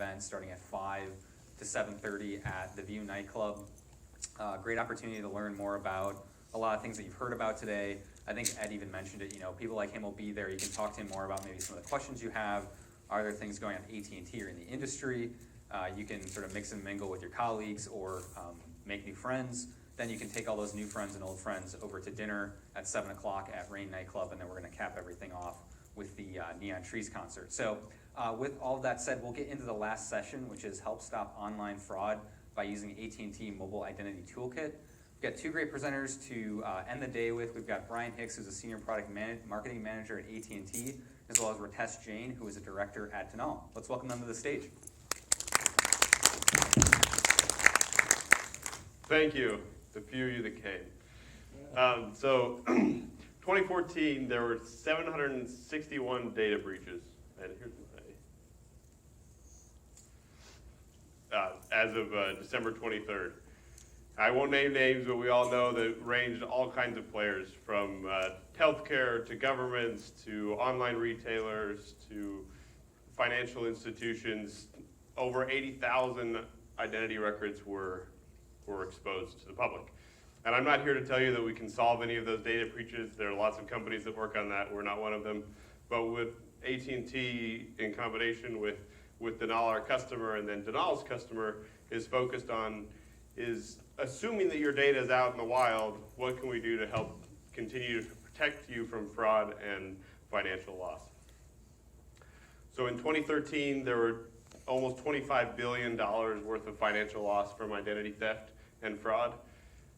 event starting at 5 to 7:30 at the View nightclub. Great opportunity to learn more about a lot of things that you've heard about today. I think Ed even mentioned it, people like him will be there. You can talk to him more about maybe some of the questions you have. Are there things going on at AT&T or in the industry? You can sort of mix and mingle with your colleagues or make new friends. Then you can take all those new friends and old friends over to dinner at 7 o'clock at Rain Nightclub, and then we're going to cap everything off with the Neon Trees concert. So with all of that said, we'll get into the last session, which is Help Stop Online Fraud by using AT&T Mobile Identity Toolkit. We've got two great presenters to end the day with. We've got Bryan Hicks, who's a Senior Product Marketing Manager at AT&T, as well as Ritesh Jain, who is a Director at Danal. Let's welcome them to the stage. Thank you, the few of you that came. So 2014, there were 761 data breaches. And here's as of December 23rd. I won't name names, but we all know that it ranged all kinds of players, from healthcare to governments to online retailers to financial institutions. Over 80,000 identity records were exposed to the public. And I'm not here to tell you that we can solve any of those data breaches. There are lots of companies that work on that. We're not one of them. But with AT&T in combination with Danal, our customer, and then Danal's customer is focused on is assuming that your data is out in the wild, what can we do to help continue to protect you from fraud and financial loss? So in 2013, there were almost $25 billion worth of financial loss from identity theft and fraud.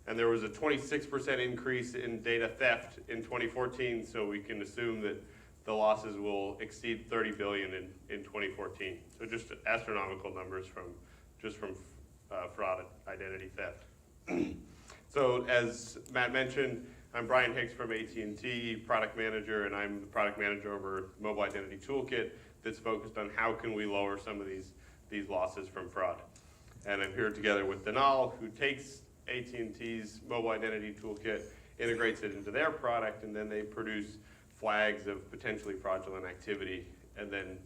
And there was a 26% increase in data theft in 2014, so we can assume that the losses will exceed $30 billion in 2014. So just astronomical numbers from fraud identity theft. So as Matt mentioned, I'm Bryan Hicks from AT&T, product manager, and I'm the product manager over Mobile Identity Toolkit that's focused on how can we lower some of these losses from fraud. And I'm here together with Danal, who takes AT&T's Mobile Identity Toolkit, integrates it into their product, and then they produce flags of potentially fraudulent activity, and then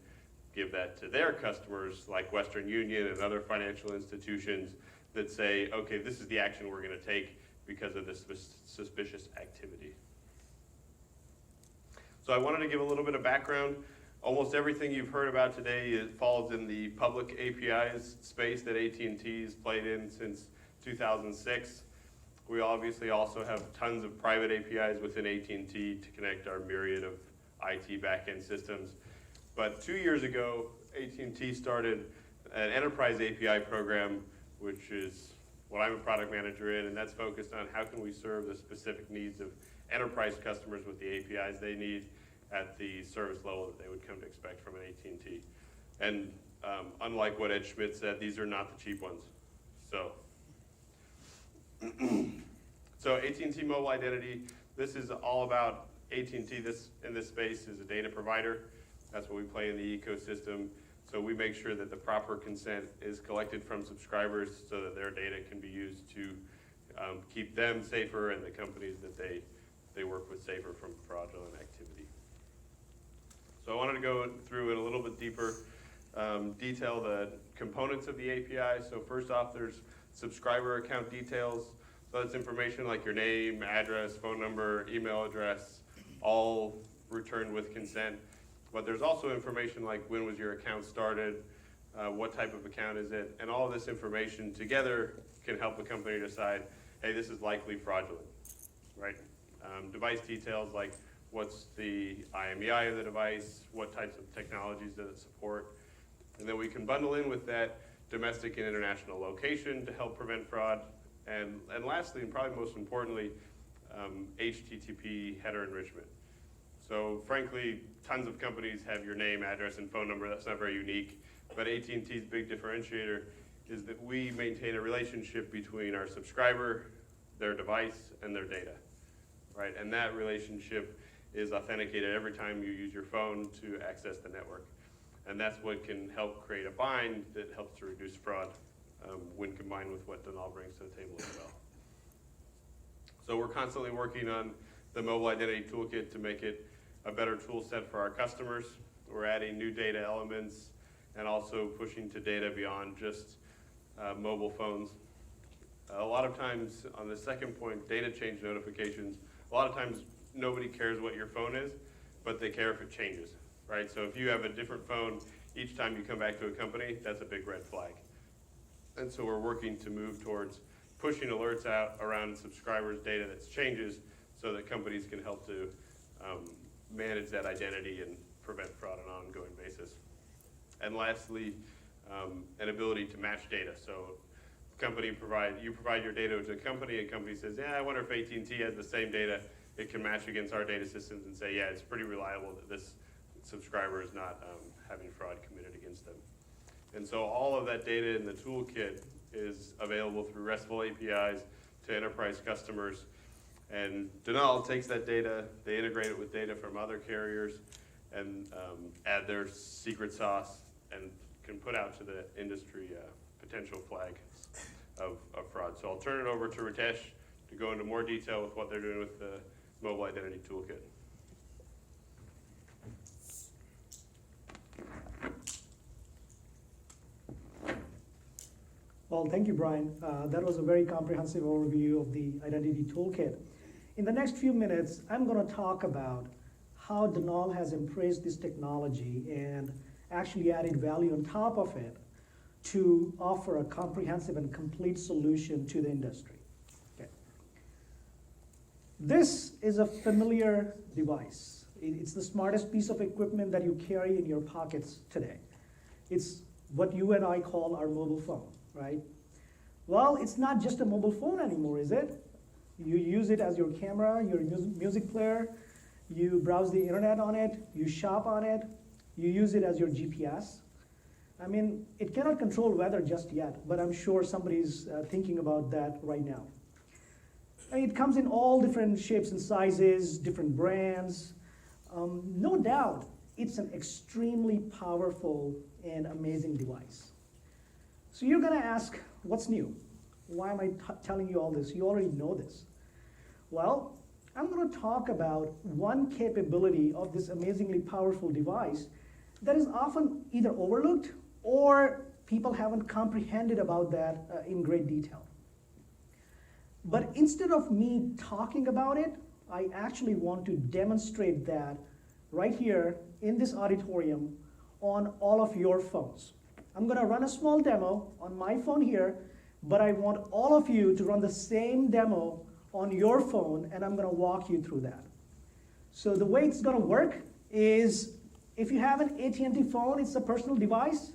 give that to their customers like Western Union and other financial institutions that say, okay, this is the action we're going to take because of this suspicious activity. So I wanted to give a little bit of background. Almost everything you've heard about today falls in the public APIs space that AT&T has played in since 2006. We obviously also have tons of private APIs within AT&T to connect our myriad of IT backend systems. But 2 years ago, AT&T started an enterprise API program, which is what I'm a product manager in, and that's focused on how can we serve the specific needs of enterprise customers with the APIs they need at the service level that they would come to expect from an AT&T. And unlike what Ed Schmidt said, these are not the cheap ones. So AT&T Mobile Identity, this is all about AT&T in this space is a data provider. That's what we play in the ecosystem. So we make sure that the proper consent is collected from subscribers so that their data can be used to keep them safer and the companies that they work with safer from fraudulent activity. So I wanted to go through in a little bit deeper detail the components of the API. So first off, there's subscriber account details. So that's information like your name, address, phone number, email address, all returned with consent. But there's also information like when was your account started, what type of account is it, and all of this information together can help the company decide, hey, this is likely fraudulent, right? Device details like what's the IMEI of the device, what types of technologies does it support, and then we can bundle in with that domestic and international location to help prevent fraud, and lastly, and probably most importantly, HTTP header enrichment. So frankly, tons of companies have your name, address, and phone number. That's not very unique. But AT&T's big differentiator is that we maintain a relationship between our subscriber, their device, and their data, right? And that relationship is authenticated every time you use your phone to access the network. And that's what can help create a bind that helps to reduce fraud when combined with what Danal brings to the table as well. So we're constantly working on the Mobile Identity Toolkit to make it a better tool set for our customers. We're adding new data elements and also pushing to data beyond just mobile phones. A lot of times, on the second point, data change notifications, a lot of times nobody cares what your phone is, but they care if it changes, right? So if you have a different phone each time you come back to a company, that's a big red flag. And so we're working to move towards pushing alerts out around subscribers' data that changes so that companies can help to manage that identity and prevent fraud on an ongoing basis. And lastly, an ability to match data. So you provide your data to a company says, yeah, I wonder if AT&T has the same data. It can match against our data systems and say, yeah, it's pretty reliable that this subscriber is not having fraud committed against them. And so all of that data in the toolkit is available through RESTful APIs to enterprise customers. And Danal takes that data, they integrate it with data from other carriers and add their secret sauce and can put out to the industry potential flag of fraud. So I'll turn it over to Ritesh to go into more detail with what they're doing with the Mobile Identity Toolkit. Well, thank you, Brian. That was a very comprehensive overview of the Identity Toolkit. In the next few minutes, I'm going to talk about how Danal has embraced this technology and actually added value on top of it to offer a comprehensive and complete solution to the industry. Okay. This is a familiar device. It's the smartest piece of equipment that you carry in your pockets today. It's what you and I call our mobile phone, right? Well, it's not just a mobile phone anymore, is it? You use it as your camera, your music player, you browse the internet on it, you shop on it, you use it as your GPS. I mean, it cannot control weather just yet, but I'm sure somebody's thinking about that right now. And it comes in all different shapes and sizes, different brands. No doubt, it's an extremely powerful and amazing device. So you're gonna ask, what's new? Why am I telling you all this? You already know this. Well, I'm gonna talk about one capability of this amazingly powerful device that is often either overlooked or people haven't comprehended about that in great detail. But instead of me talking about it, I actually want to demonstrate that right here in this auditorium on all of your phones. I'm gonna run a small demo on my phone here, but I want all of you to run the same demo on your phone, and I'm gonna walk you through that. So the way it's gonna work is, if you have an AT&T phone, it's a personal device.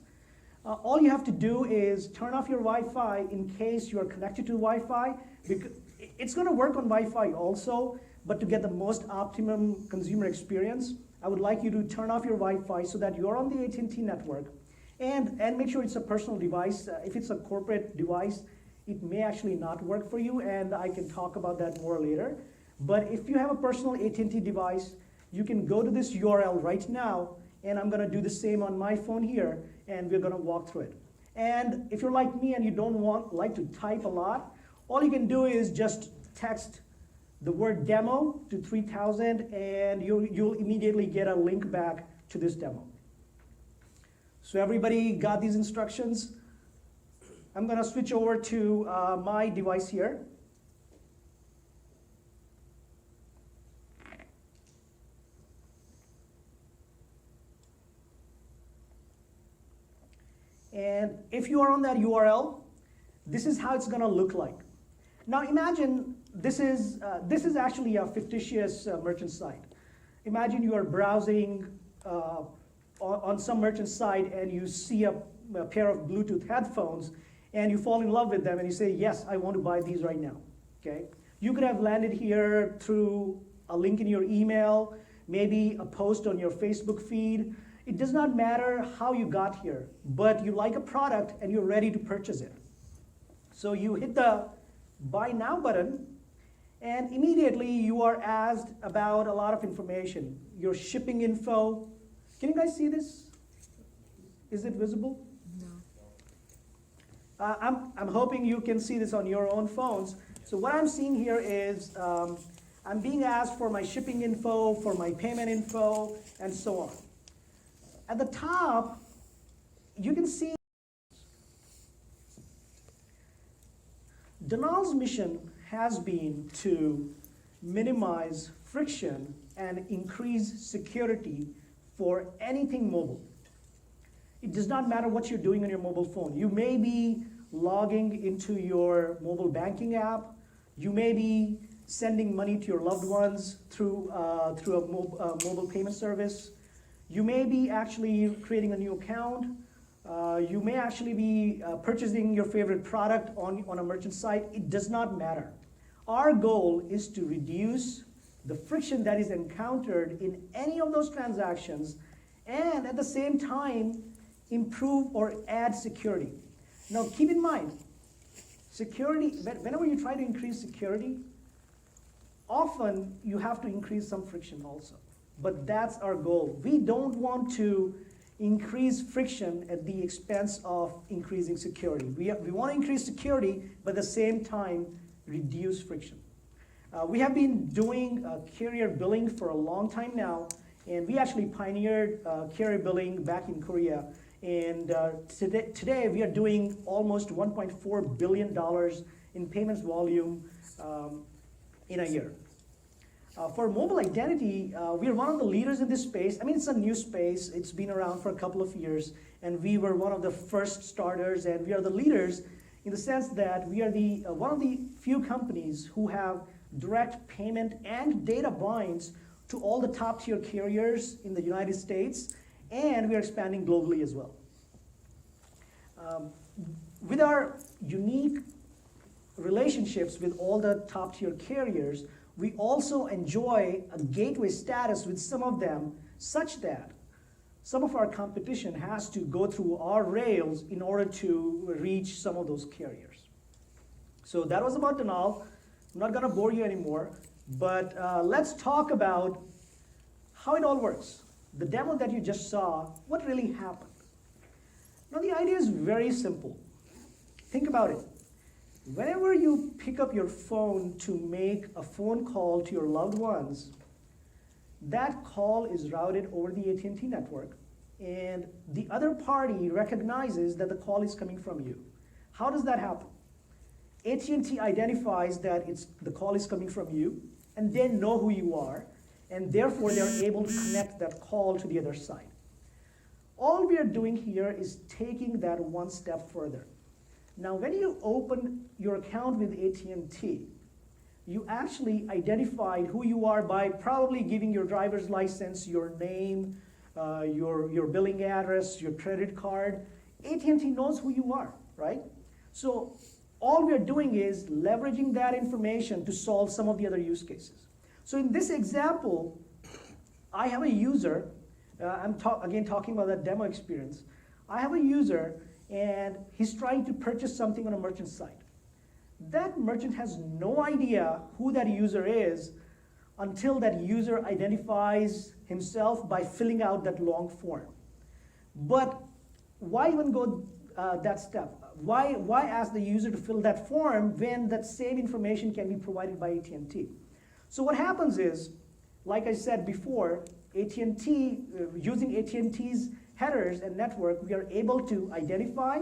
All you have to do is turn off your Wi-Fi in case you are connected to Wi-Fi. It's gonna work on Wi-Fi also, but to get the most optimum consumer experience, I would like you to turn off your Wi-Fi so that you're on the AT&T network, and make sure it's a personal device. If it's a corporate device, it may actually not work for you, and I can talk about that more later. But if you have a personal AT&T device, you can go to this URL right now, and I'm gonna do the same on my phone here, and we're gonna walk through it. And if you're like me and you don't like to type a lot, all you can do is just text the word demo to 3000, and you'll immediately get a link back to this demo. So everybody got these instructions? I'm gonna switch over to my device here. And if you are on that URL, this is how it's gonna look like. Now imagine this is actually a fictitious merchant site. Imagine you are browsing on some merchant site and you see a pair of Bluetooth headphones and you fall in love with them and you say, yes, I want to buy these right now, okay? You could have landed here through a link in your email, maybe a post on your Facebook feed. It does not matter how you got here, but you like a product and you're ready to purchase it. So you hit the Buy Now button, and immediately you are asked about a lot of information. Your shipping info. Can you guys see this? Is it visible? No. I'm hoping you can see this on your own phones. So what I'm seeing here is I'm being asked for my shipping info, for my payment info, and so on. At the top, you can see Danal's mission has been to minimize friction and increase security for anything mobile. It does not matter what you're doing on your mobile phone. You may be logging into your mobile banking app. You may be sending money to your loved ones through a mobile payment service. You may be actually creating a new account. You may actually be purchasing your favorite product on a merchant site. It does not matter. Our goal is to reduce the friction that is encountered in any of those transactions, and at the same time, improve or add security. Now keep in mind, security, whenever you try to increase security, often you have to increase some friction also. But that's our goal. We don't want to increase friction at the expense of increasing security. We want to increase security, but at the same time, reduce friction. We have been doing carrier billing for a long time now, and we actually pioneered carrier billing back in Korea. And today we are doing almost $1.4 billion in payments volume in a year. For mobile identity, we are one of the leaders in this space. I mean, it's a new space. It's been around for a couple of years, and we were one of the first starters, and we are the leaders in the sense that we are one of the few companies who have direct payment and data binds to all the top tier carriers in the United States, and we are expanding globally as well. With our unique relationships with all the top tier carriers, we also enjoy a gateway status with some of them, such that some of our competition has to go through our rails in order to reach some of those carriers. So that was about Danal. I'm not going to bore you anymore, but let's talk about how it all works. The demo that you just saw, what really happened? Now the idea is very simple. Think about it. Whenever you pick up your phone to make a phone call to your loved ones, that call is routed over the AT&T network, and the other party recognizes that the call is coming from you. How does that happen? AT&T identifies that the call is coming from you, and they know who you are, and therefore they're able to connect that call to the other side. All we are doing here is taking that one step further. Now, when you open your account with AT&T, you actually identified who you are by probably giving your driver's license, your name, your billing address, your credit card. AT&T knows who you are, right? So all we're doing is leveraging that information to solve some of the other use cases. So in this example, I have a user, again talking about that demo experience. I have a user and he's trying to purchase something on a merchant site. That merchant has no idea who that user is until that user identifies himself by filling out that long form. But why even go that step? Why ask the user to fill that form when that same information can be provided by AT&T? So what happens is, like I said before, AT&T, using AT&T's headers and network, we are able to identify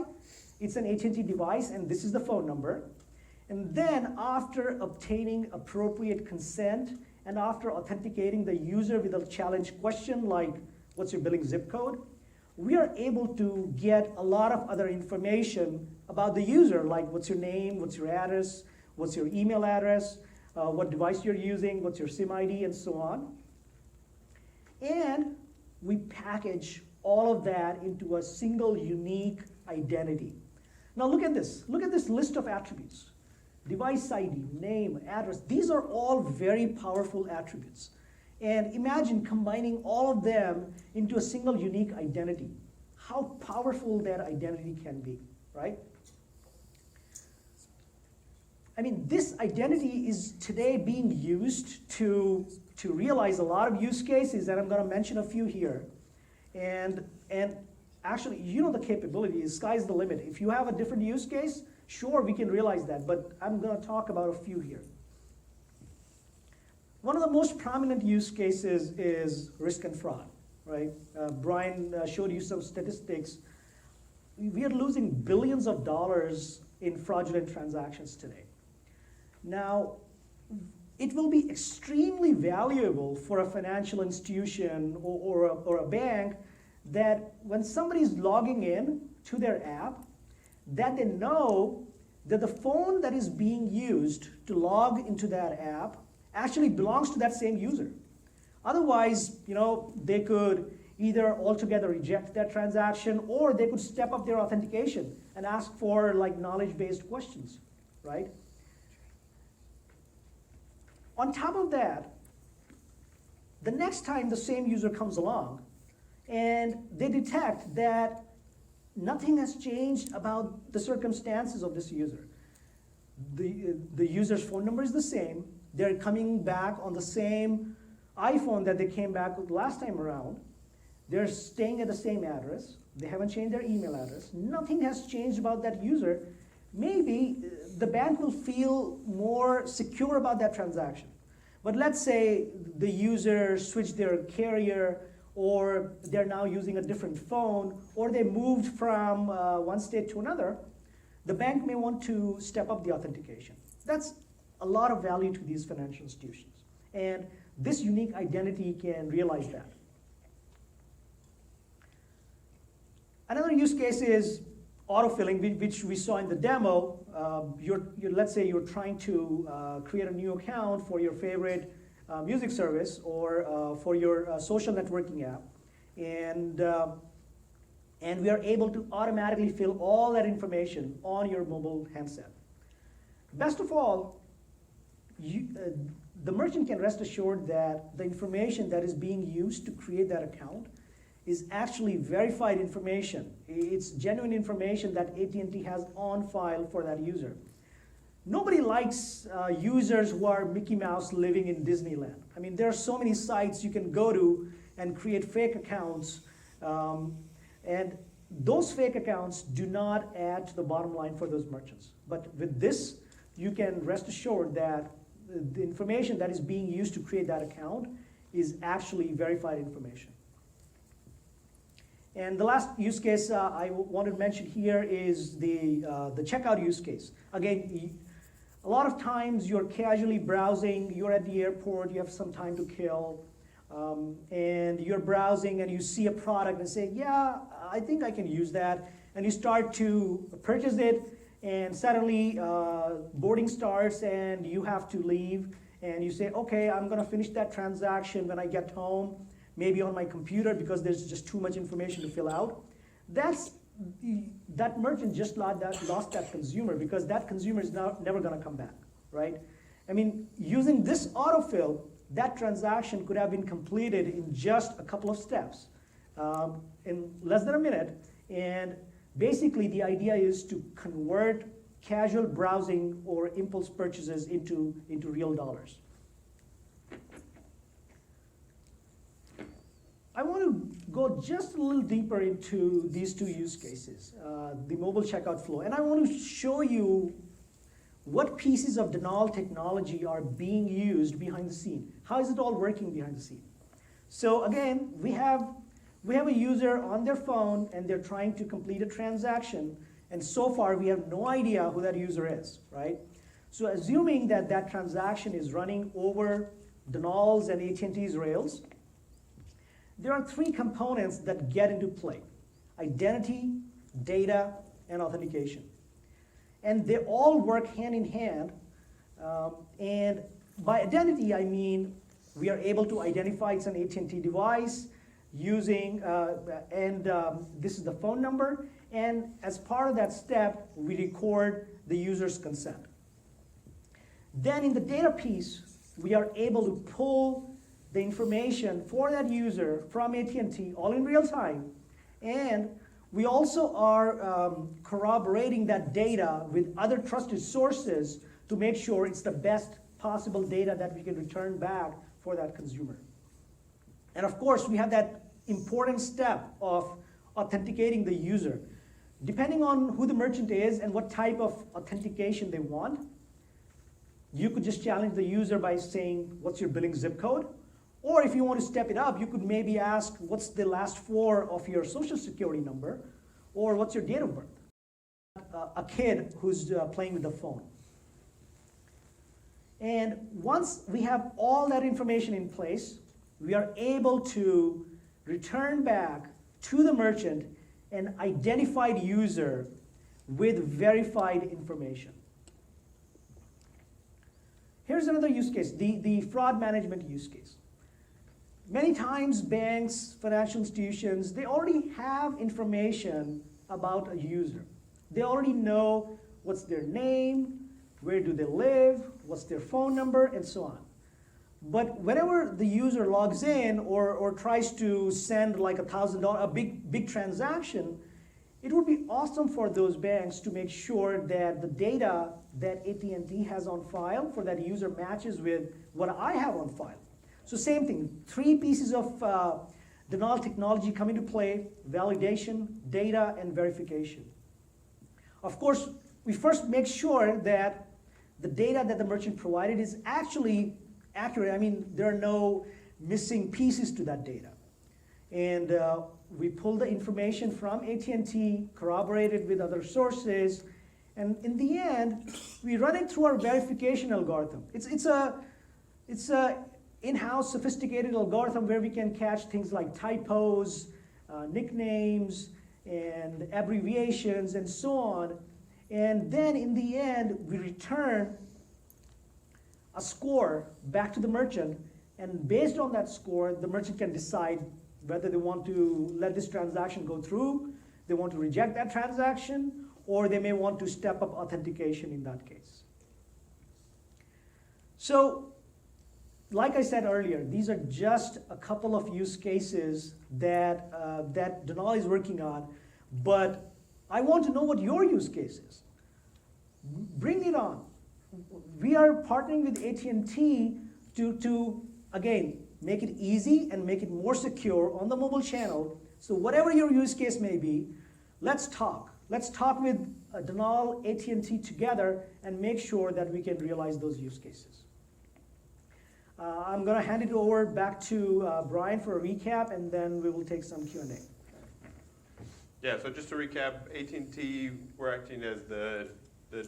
it's an AT&T device and this is the phone number. And then after obtaining appropriate consent and after authenticating the user with a challenge question like, what's your billing zip code? We are able to get a lot of other information about the user, like what's your name, what's your address, what's your email address, what device you're using, what's your SIM ID, and so on. And we package all of that into a single unique identity. Now look at this. Look at this list of attributes. Device ID, name, address. These are all very powerful attributes. And imagine combining all of them into a single unique identity. How powerful that identity can be, right? I mean, this identity is today being used to realize a lot of use cases, and I'm going to mention a few here. And actually, you know the capability, the sky's the limit. If you have a different use case, sure, we can realize that, but I'm going to talk about a few here. One of the most prominent use cases is risk and fraud, right? Bryan showed you some statistics. we are losing billions of dollars in fraudulent transactions today. Now, it will be extremely valuable for a financial institution or a bank that when somebody's logging in to their app, that they know that the phone that is being used to log into that app actually belongs to that same user. Otherwise, they could either altogether reject that transaction, or they could step up their authentication and ask for knowledge-based questions, right? On top of that, the next time the same user comes along and they detect that nothing has changed about the circumstances of this user. The user's phone number is the same. They're coming back on the same iPhone that they came back with last time around. They're staying at the same address. They haven't changed their email address. Nothing has changed about that user. Maybe the bank will feel more secure about that transaction. But let's say the user switched their carrier, or they're now using a different phone, or they moved from one state to another. The bank may want to step up the authentication. That's a lot of value to these financial institutions. And this unique identity can realize that. Another use case is autofilling, which we saw in the demo. Let's say you're trying to create a new account for your favorite music service or for your social networking app. And we are able to automatically fill all that information on your mobile handset. Best of all, the merchant can rest assured that the information that is being used to create that account is actually verified information. It's genuine information that AT&T has on file for that user. Nobody likes users who are Mickey Mouse living in Disneyland. I mean, there are so many sites you can go to and create fake accounts, and those fake accounts do not add to the bottom line for those merchants. But with this, you can rest assured that the information that is being used to create that account is actually verified information. And the last use case I wanted to mention here is the checkout use case. Again, a lot of times you're casually browsing, you're at the airport, you have some time to kill, and you're browsing and you see a product and say, yeah, I think I can use that. And you start to purchase it, and suddenly boarding starts and you have to leave. And you say, okay, I'm going to finish that transaction when I get home, maybe on my computer because there's just too much information to fill out. That merchant just lost that consumer, because that consumer is now never going to come back, right? I mean, using this autofill, that transaction could have been completed in just a couple of steps, in less than a minute. And basically, the idea is to convert casual browsing or impulse purchases into real dollars. I want to go just a little deeper into these two use cases, the mobile checkout flow. And I want to show you what pieces of Danal technology are being used behind the scene. How is it all working behind the scene? So again, we have a user on their phone and they're trying to complete a transaction, and so far we have no idea who that user is, right? So assuming that that transaction is running over Danal's and AT&T's rails, there are three components that get into play: identity, data, and authentication. And they all work hand in hand. And by identity, I mean we are able to identify it's an AT&T device using, this is the phone number. And as part of that step, we record the user's consent. Then in the data piece, we are able to pull the information for that user from AT&T all in real time. And we also are corroborating that data with other trusted sources to make sure it's the best possible data that we can return back for that consumer. And of course, we have that important step of authenticating the user. Depending on who the merchant is and what type of authentication they want, you could just challenge the user by saying, what's your billing zip code? Or if you want to step it up, you could maybe ask, what's the last four of your social security number? or what's your date of birth? A kid who's playing with the phone. And once we have all that information in place, we are able to return back to the merchant an identified user with verified information. Here's another use case, the fraud management use case. Many times banks, financial institutions, they already have information about a user. They already know what's their name, where do they live, what's their phone number, and so on. But whenever the user logs in or tries to send like $1,000, a big transaction, it would be awesome for those banks to make sure that the data that AT&T has on file for that user matches with what I have on file. So same thing, 3 pieces of Danal technology come into play: validation, data, and verification. Of course, we first make sure that the data that the merchant provided is actually accurate. I mean, there are no missing pieces to that data. And we pull the information from AT&T, corroborate it with other sources, and in the end, we run it through our verification algorithm. It's a in-house sophisticated algorithm where we can catch things like typos, nicknames, and abbreviations, and so on. And then in the end, we return a score back to the merchant, and based on that score, the merchant can decide whether they want to let this transaction go through, they want to reject that transaction, or they may want to step up authentication in that case. So, like I said earlier, these are just a couple of use cases that, that Danal is working on, but I want to know what your use case is. Bring it on. We are partnering with AT&T to, again, make it easy and make it more secure on the mobile channel. So whatever your use case may be, let's talk. Let's talk with Danal, AT&T together and make sure that we can realize those use cases. I'm going to hand it over back to Bryan for a recap, and then we will take some Q&A. Yeah, so just to recap, AT&T, we're acting as the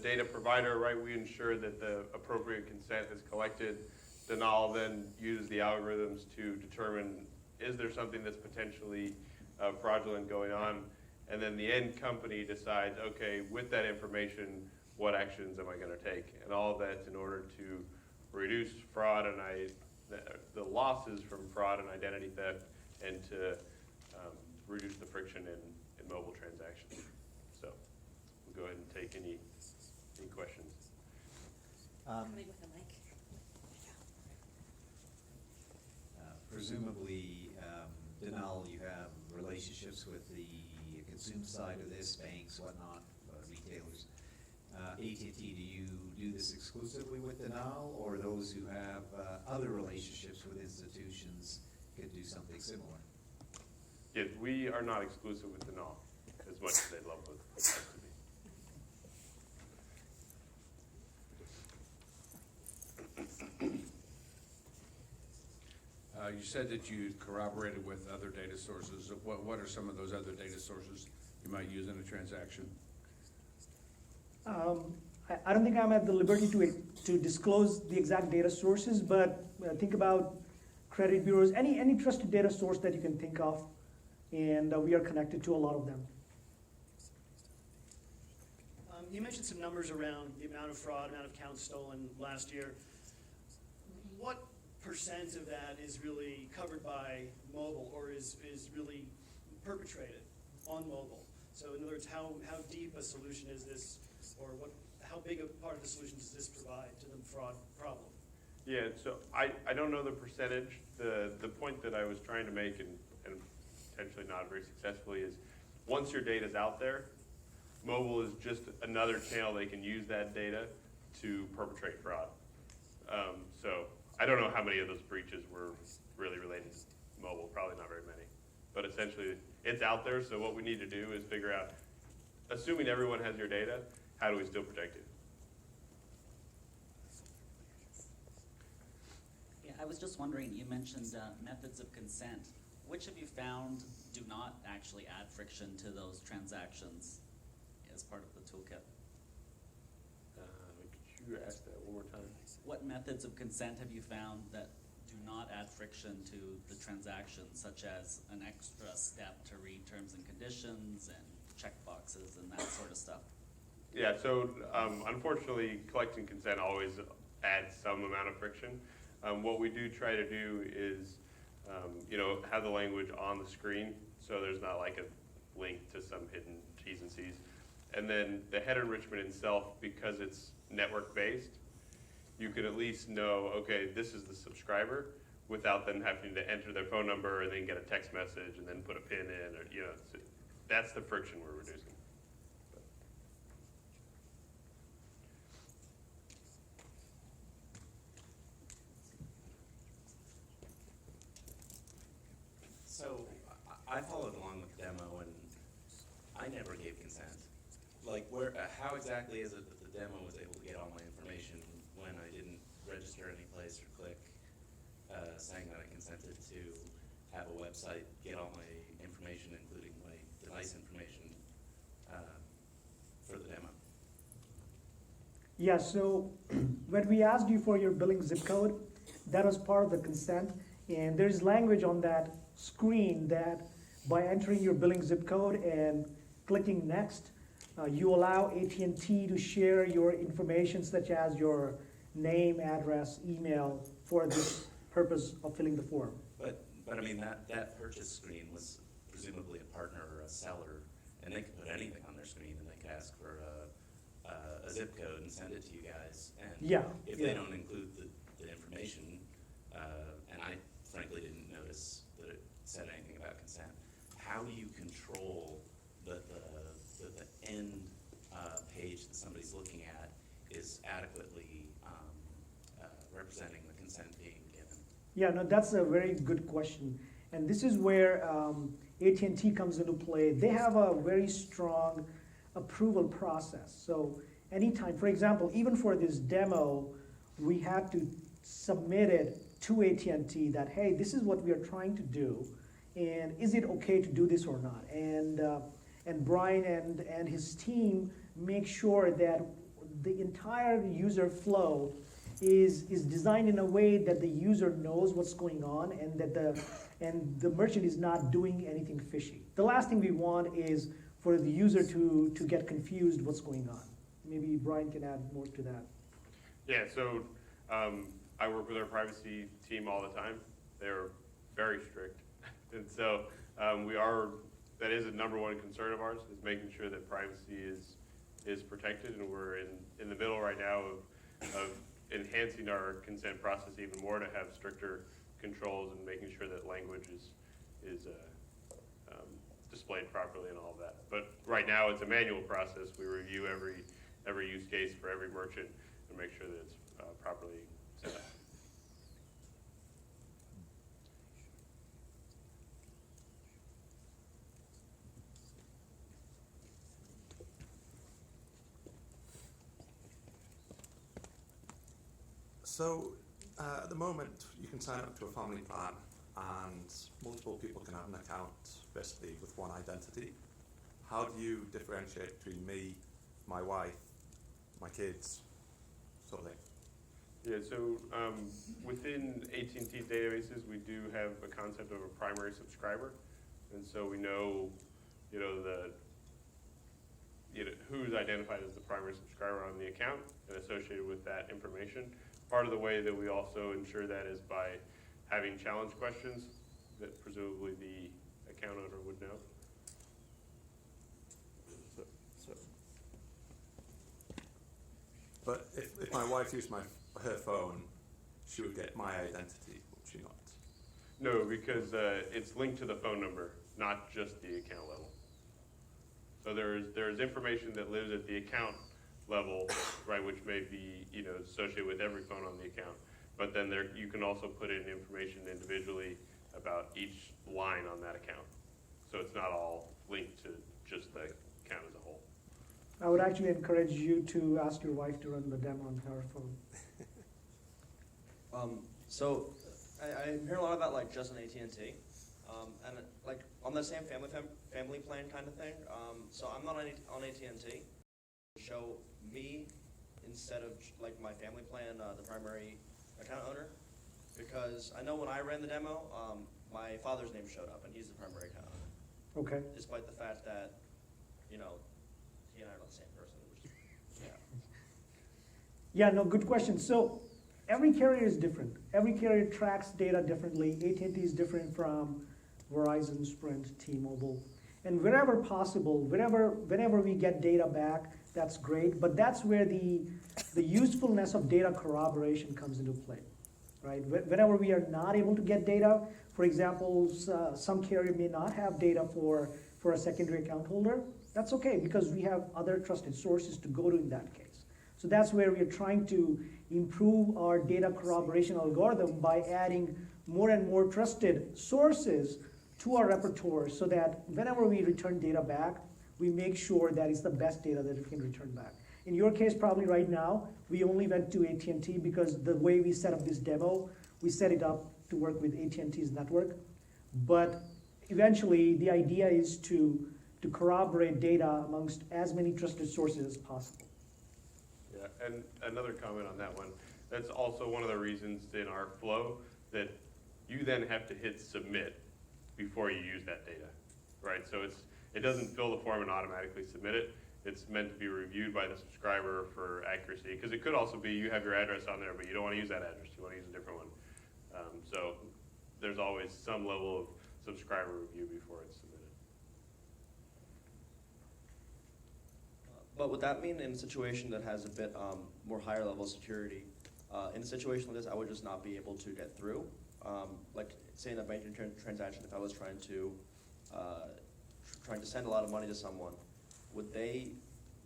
data provider, right? We ensure that the appropriate consent is collected. Danal then uses the algorithms to determine, is there something that's potentially fraudulent going on? And then the end company decides, okay, with that information, what actions am I going to take? And all of that's in order to reduce fraud and the losses from fraud and identity theft, and to reduce the friction in mobile transactions. So we'll go ahead and take any questions. Coming with a mic. Presumably, Danal, you have relationships with the consumer side of this, banks, whatnot, retailers. AT&T, do you do this exclusively with Danal, or those who have other relationships with institutions could do something similar? Yes, we are not exclusive with Danal, as much as they'd love us to be. You said that you corroborated with other data sources. What are some of those other data sources you might use in a transaction? I don't think I'm at the liberty to disclose the exact data sources, but think about credit bureaus, any trusted data source that you can think of, and we are connected to a lot of them. You mentioned some numbers around the amount of fraud, amount of accounts stolen last year. What percent of that is really covered by mobile, or is really perpetrated on mobile? So in other words, how deep a solution is this, or how big a part of the solution does this provide to the fraud problem? Yeah, so I don't know the percentage. The point that I was trying to make, and potentially not very successfully, is once your data's out there, mobile is just another channel they can use that data to perpetrate fraud. So I don't know how many of those breaches were really related to mobile, probably not very many. But essentially, it's out there, so what we need to do is figure out, assuming everyone has your data, how do we still protect it? Yeah, I was just wondering, you mentioned methods of consent. which have you found do not actually add friction to those transactions as part of the toolkit? Could you ask that one more time? What methods of consent have you found that do not add friction to the transaction, such as an extra step to read terms and conditions and checkboxes and that sort of stuff? Yeah, so unfortunately, collecting consent always adds some amount of friction. What we do try to do is, have the language on the screen, so there's not like a link to some hidden T's and C's. And then the header enrichment itself, because it's network-based, you can at least know, okay, this is the subscriber, without them having to enter their phone number and then get a text message and then put a PIN in, or, so that's the friction we're reducing. So I followed along with the demo and I never gave consent. Like how exactly is it that the demo was able to get all my information when I didn't register any place or click saying that I consented to have a website get all my information, including my device information for the demo? Yeah, so when we asked you for your billing zip code, that was part of the consent. And there's language on that screen that by entering your billing zip code and clicking next, you allow AT&T to share your information such as your name, address, email for this purpose of filling the form. But I mean, that purchase screen was presumably a partner or a seller, and they could put anything on their screen, and they could ask for a zip code and send it to you guys. And Yeah, if yeah. they don't include the information, and I frankly didn't notice that it said anything about consent, how do you control that the end page that somebody's looking at is adequately representing the consent being given? Yeah, no, that's a very good question. And this is where AT&T comes into play. They have a very strong approval process. So anytime, for example, even for this demo, we had to submit it to AT&T that, hey, this is what we are trying to do, and is it okay to do this or not? And Bryan and his team make sure that the entire user flow is designed in a way that the user knows what's going on and that the merchant is not doing anything fishy. The last thing we want is for the user to get confused what's going on. Maybe Bryan can add more to that. Yeah, so I work with our privacy team all the time. They're very strict. And so that is a number one concern of ours, is making sure that privacy is protected. And we're in the middle right now of enhancing our consent process even more to have stricter controls and making sure that language is displayed properly and all of that. But right now it's a manual process. We review every use case for every merchant and make sure that it's properly set up. So at the moment, you can sign up to a family plan and multiple people can have an account basically with one identity. How do you differentiate between me, my wife, my kids, sort of thing? Yeah, so within AT&T's databases, we do have a concept of a primary subscriber. And so we know, who's identified as the primary subscriber on the account and associated with that information. Part of the way that we also ensure that is by having challenge questions that presumably the account owner would know. But if my wife used her phone, she would get my identity, would she not? No, because it's linked to the phone number, not just the account level. So there's information that lives at the account level, right, which may be associated with every phone on the account. But then you can also put in information individually about each line on that account. So it's not all linked to just the account as a whole. I would actually encourage you to ask your wife to run the demo on her phone. So I'm hearing a lot about like just an AT&T. And like on the same family plan kind of thing. So I'm not on AT&T. Show me instead of like my family plan, the primary account owner, because I know when I ran the demo, my father's name showed up and he's the primary account owner, Okay. despite the fact that, you know, he and I are not the same person. Which, yeah. Yeah, no, good question. So every carrier is different. Every carrier tracks data differently. AT&T is different from Verizon, Sprint, T-Mobile. And wherever possible, whenever we get data back, that's great. But that's where the usefulness of data corroboration comes into play, right? Whenever we are not able to get data, for example, some carrier may not have data for a secondary account holder. That's okay, because we have other trusted sources to go to in that case. So that's where we are trying to improve our data corroboration algorithm by adding more and more trusted sources to our repertoire, so that whenever we return data back, we make sure that it's the best data that we can return back. In your case, probably right now, we only went to AT&T because the way we set up this demo, we set it up to work with AT&T's network. But eventually, the idea is to corroborate data amongst as many trusted sources as possible. Yeah, and another comment on that one. That's also one of the reasons in our flow that you then have to hit submit before you use that data, right? So it doesn't fill the form and automatically submit it. It's meant to be reviewed by the subscriber for accuracy, because it could also be you have your address on there, but you don't want to use that address. You want to use a different one. So there's always some level of subscriber review before it's submitted. But would that mean in a situation that has a bit more higher level of security, in a situation like this, I would just not be able to get through? Like say in a banking transaction, if I was trying to send a lot of money to someone, would they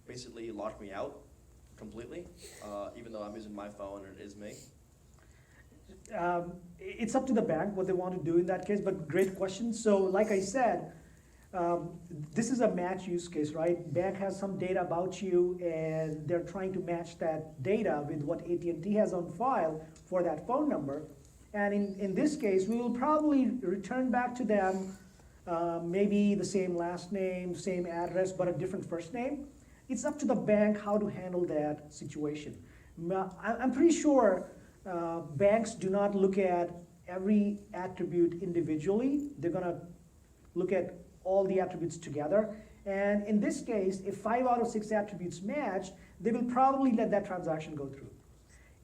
basically lock me out completely, even though I'm using my phone and it is me? It's up to the bank what they want to do in that case, but great question. So like I said, this is a match use case, right? Bank has some data about you and they're trying to match that data with what AT&T has on file for that phone number. And in this case, we will probably return back to them maybe the same last name, same address, but a different first name. It's up to the bank how to handle that situation. I'm pretty sure banks do not look at every attribute individually. They're going to look at all the attributes together. And in this case, if 5 out of 6 attributes match, they will probably let that transaction go through.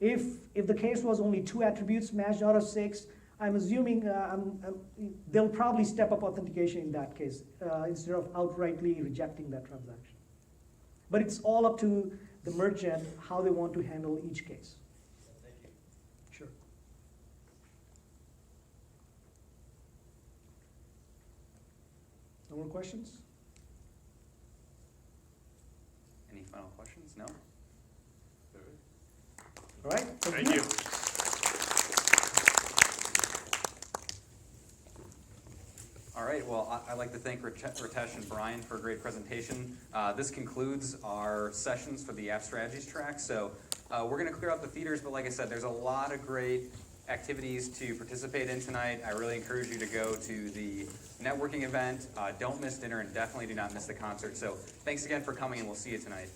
If the case was only 2 attributes matched out of 6, I'm assuming they'll probably step up authentication in that case instead of outrightly rejecting that transaction. But it's all up to the merchant how they want to handle each case. Thank you. Sure. No more questions? Any final questions? No? All right. Thank you. All right, well, I'd like to thank Ritesh and Bryan for a great presentation. This concludes our sessions for the App Strategies track. So we're going to clear out the theaters, but like I said, there's a lot of great activities to participate in tonight. I really encourage you to go to the networking event. Don't miss dinner, and definitely do not miss the concert. So thanks again for coming, and we'll see you tonight.